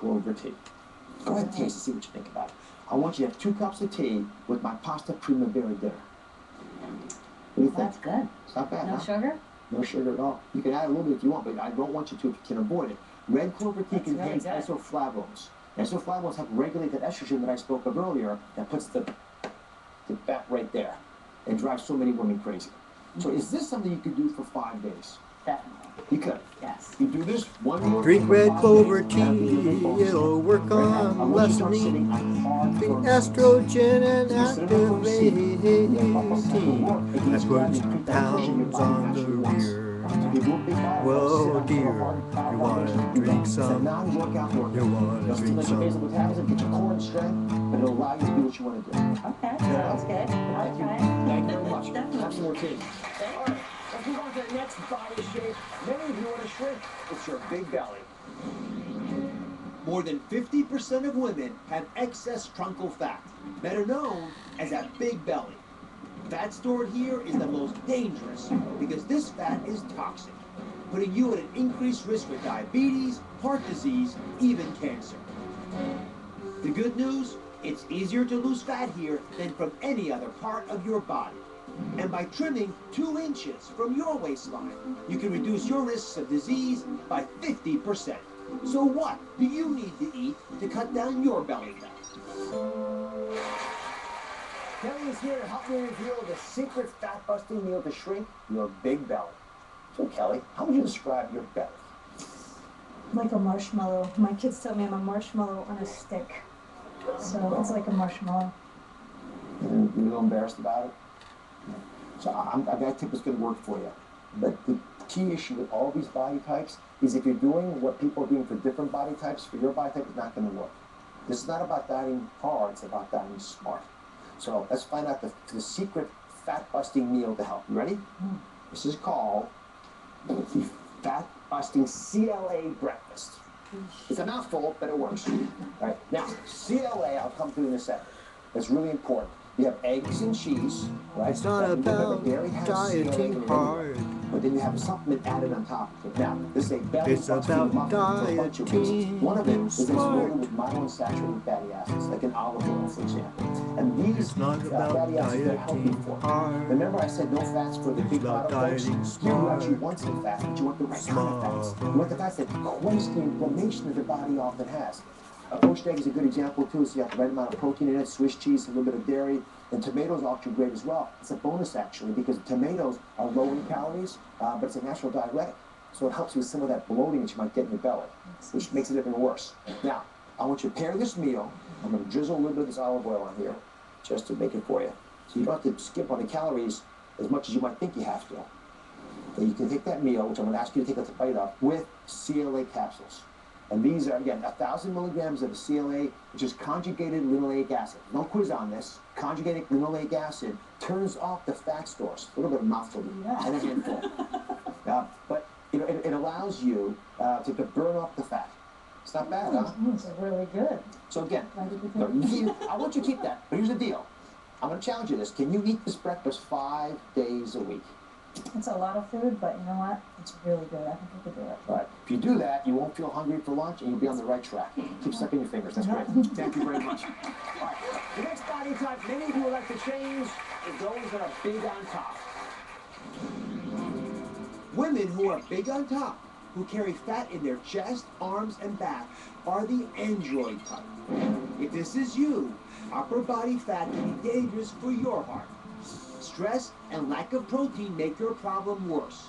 clover tea. Go ahead and taste and see what you think about it. I want you to have 2 cups of tea with my pasta primavera dinner. What do you think? That's good. It's not bad, No sugar? No sugar at all. You can add a little bit if you want, but I don't want you to if you can avoid it. Red clover tea contains isoflavones. Isoflavones help regulate that estrogen that I spoke of earlier that puts the fat right there and drives so many women crazy. So is this something you could do for 5 days? Definitely. You could. Yes. You do this one meal. Drink red clover tea, it'll work on lessening the estrogen and activating. That puts pounds on the rear. Well, dear, you want to drink some? You want to drink some? Get your core in strength, but it'll allow you to do what you want to do. Okay, sounds good. Thank you. Okay. Thank you very much. Definitely. Have some more tea. All right, let's move on to the next body shape. Many of you want to shrink. It's your big belly. More than 50% of women have excess truncal fat, better known as a big belly. Fat stored here is the most dangerous because this fat is toxic, putting you at an increased risk for diabetes, heart disease, even cancer. The good news? It's easier to lose fat here than from any other part of your body. And by trimming 2 inches from your waistline, you can reduce your risks of disease by 50%. So what do you need to eat to cut down your belly fat? Kelly is here to help me reveal the secret fat-busting meal to shrink your big belly. So Kelly, how would you describe your belly? Like a marshmallow. My kids tell me I'm a marshmallow on a stick. So it's like a marshmallow. You're a little embarrassed about it? So I think it's going to work for you. But the key issue with all these body types is if you're doing what people are doing for different body types, for your body type, it's not going to work. This is not about dieting hard, it's about dieting smart. So let's find out the secret fat-busting meal to help. You ready? This is called the fat-busting CLA breakfast. It's a mouthful, but it works. All right, now, CLA, I'll come to in a second. That's really important. You have eggs and cheese, right? It's not about dieting hard. But then you have a supplement added on top of it. Now, this is a belly It's about dieting. One of them is it's loaded with monounsaturated fatty acids, like an olive oil, for example. And these fatty acids are healthy for you. Remember I said no fats for the big bottle folks? Here you actually want some fat, but you want the right kind of fats. You want the fats that quench the inflammation that the body often has. A poached egg is a good example too, so you have the right amount of protein in it, Swiss cheese, a little bit of dairy, and tomatoes are actually great as well. It's a bonus actually because tomatoes are low in calories, but it's a natural diuretic. So it helps you with some of that bloating that you might get in your belly, which makes it even worse. Now, I want you to pair this meal. I'm going to drizzle a little bit of this olive oil on here just to make it for you. So you don't have to skip on the calories as much as you might think you have to. So you can take that meal, which I'm going to ask you to take a bite of, with CLA capsules. And these are, again, 1,000 milligrams of CLA, which is conjugated linoleic acid. No quiz on this. Conjugated linoleic acid turns off the fat stores. A little bit of mouthful and a handful. But you know, it allows you to burn off the fat. It's not bad, huh? It's really good. So again, I want you to keep that. But here's the deal. I'm going to challenge you this. Can you eat this breakfast 5 days a week? It's a lot of food, but you know what? It's really good. I think I could do it. All right. If you do that, you won't feel hungry for lunch, and you'll be on the right track. Keep sucking your fingers. That's great. Thank you very much. All right. The next body type many of you would like to change is those that are big on top. Women who are big on top, who carry fat in their chest, arms, and back, are the android type. If this is you, upper body fat can be dangerous for your heart. Stress and lack of protein make your problem worse.